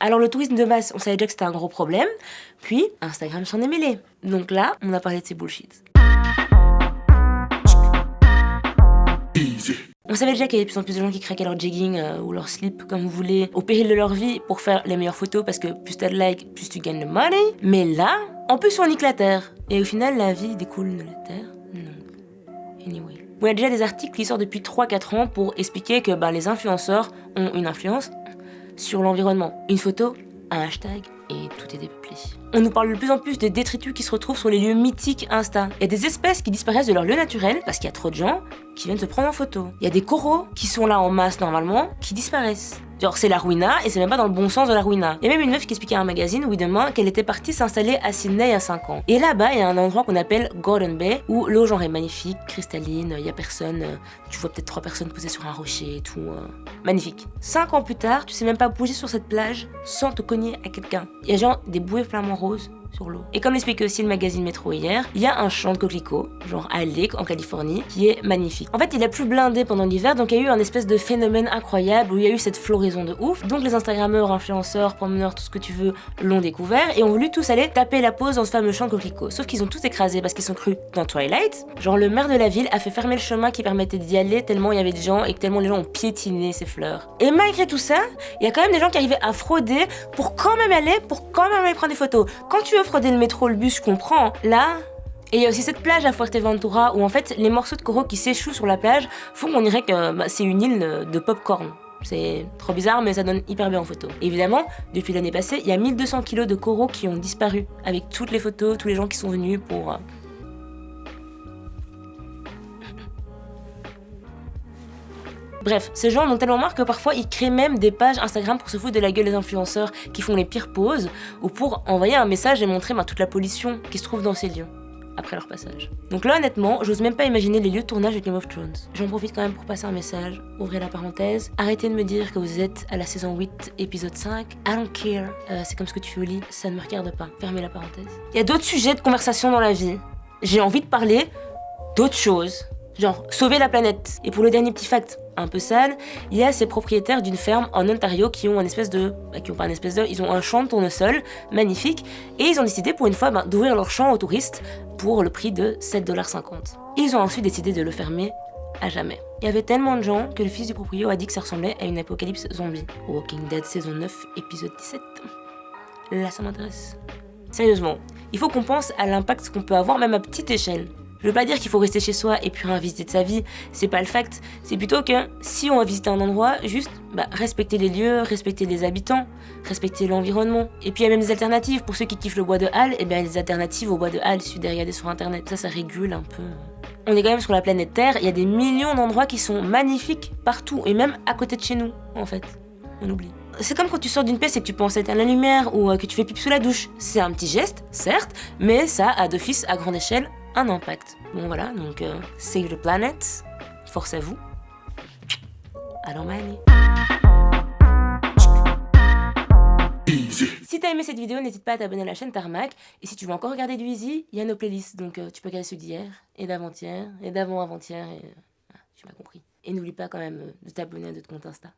Alors le tourisme de masse, on savait déjà que c'était un gros problème, puis Instagram s'en est mêlé. Donc là, on a parlé de ces bullshit. On savait déjà qu'il y avait de plus en plus de gens qui craquaient leur jegging ou leur slip, comme vous voulez, au péril de leur vie pour faire les meilleures photos parce que plus t'as de likes, plus tu gagnes de money. Mais là, en plus on nique la terre. Et au final, la vie découle de la terre. Non. Anyway. Il y a déjà des articles qui sortent depuis 3-4 ans pour expliquer que les influenceurs ont une influence sur l'environnement. Une photo, un hashtag, et tout est dépeuplé. On nous parle de plus en plus des détritus qui se retrouvent sur les lieux mythiques Insta. Il y a des espèces qui disparaissent de leur lieu naturel parce qu'il y a trop de gens qui viennent se prendre en photo. Il y a des coraux qui sont là en masse normalement, qui disparaissent. Genre c'est la ruina et c'est même pas dans le bon sens de la ruina. Il y a même une meuf qui expliquait à un magazine où demain qu'elle était partie s'installer à Sydney il y a 5 ans. Et là-bas, il y a un endroit qu'on appelle Golden Bay où l'eau genre est magnifique, cristalline, il y a personne, tu vois peut-être 3 personnes posées sur un rocher et tout. Magnifique. 5 ans plus tard, tu sais même pas bouger sur cette plage sans te cogner à quelqu'un. Il y a genre des bouées flamants roses sur l'eau. Et comme l'expliquait aussi le magazine Métro hier, il y a un champ de coquelicots, genre à Lake en Californie, qui est magnifique. En fait, il a plus blindé pendant l'hiver, donc il y a eu un espèce de phénomène incroyable où il y a eu cette floraison de ouf. Donc les Instagrammeurs, influenceurs, promeneurs, tout ce que tu veux, l'ont découvert et ont voulu tous aller taper la pause dans ce fameux champ de coquelicots. Sauf qu'ils ont tous écrasé parce qu'ils sont crus dans Twilight. Genre le maire de la ville a fait fermer le chemin qui permettait d'y aller tellement il y avait des gens et que tellement les gens ont piétiné ces fleurs. Et malgré tout ça, il y a quand même des gens qui arrivaient à frauder pour quand même aller prendre des photos. Quand tu veux frauder le métro, le bus, je comprends. Là, et il y a aussi cette plage à Fuerteventura où en fait les morceaux de coraux qui s'échouent sur la plage font qu'on dirait que c'est une île de popcorn. C'est trop bizarre mais ça donne hyper bien en photo. Et évidemment, depuis l'année passée, il y a 1200 kilos de coraux qui ont disparu avec toutes les photos, tous les gens qui sont venus pour... Bref, ces gens en ont tellement marre que parfois ils créent même des pages Instagram pour se foutre de la gueule des influenceurs qui font les pires poses ou pour envoyer un message et montrer toute la pollution qui se trouve dans ces lieux après leur passage. Donc là honnêtement, j'ose même pas imaginer les lieux de tournage de Game of Thrones. J'en profite quand même pour passer un message, ouvrez la parenthèse, arrêtez de me dire que vous êtes à la saison 8, épisode 5, I don't care, c'est comme ce que tu fais au lit, ça ne me regarde pas, fermez la parenthèse. Il y a d'autres sujets de conversation dans la vie, j'ai envie de parler d'autres choses. Genre, sauver la planète. Et pour le dernier petit fact, un peu sale, il y a ces propriétaires d'une ferme en Ontario qui ont ils ont un champ de tournesol magnifique et ils ont décidé pour une fois d'ouvrir leur champ aux touristes pour le prix de 7,50 $. Ils ont ensuite décidé de le fermer à jamais. Il y avait tellement de gens que le fils du proprio a dit que ça ressemblait à une apocalypse zombie. Walking Dead saison 9, épisode 17. Là, ça m'intéresse. Sérieusement, il faut qu'on pense à l'impact qu'on peut avoir même à petite échelle. Je veux pas dire qu'il faut rester chez soi et puis rien visiter de sa vie, c'est pas le fact. C'est plutôt que si on va visiter un endroit, juste respecter les lieux, respecter les habitants, respecter l'environnement. Et puis il y a même des alternatives. Pour ceux qui kiffent le bois de Halle, il y a des alternatives au bois de Halle, il suffit de regarder sur internet. Ça régule un peu. On est quand même sur la planète Terre, il y a des millions d'endroits qui sont magnifiques partout, et même à côté de chez nous, en fait. On oublie. C'est comme quand tu sors d'une pièce et que tu penses éteindre la lumière ou que tu fais pipi sous la douche. C'est un petit geste, certes, mais ça a d'office à grande échelle un impact. Bon voilà, donc save the planet, force à vous. Alors Mani. Si t'as aimé cette vidéo, n'hésite pas à t'abonner à la chaîne Tarmac. Et si tu veux encore regarder du Easy, il y a nos playlists. Donc tu peux regarder ceux d'hier, et d'avant-hier, et d'avant-avant-hier, et... j'ai pas compris. Et n'oublie pas quand même de t'abonner à notre compte Insta.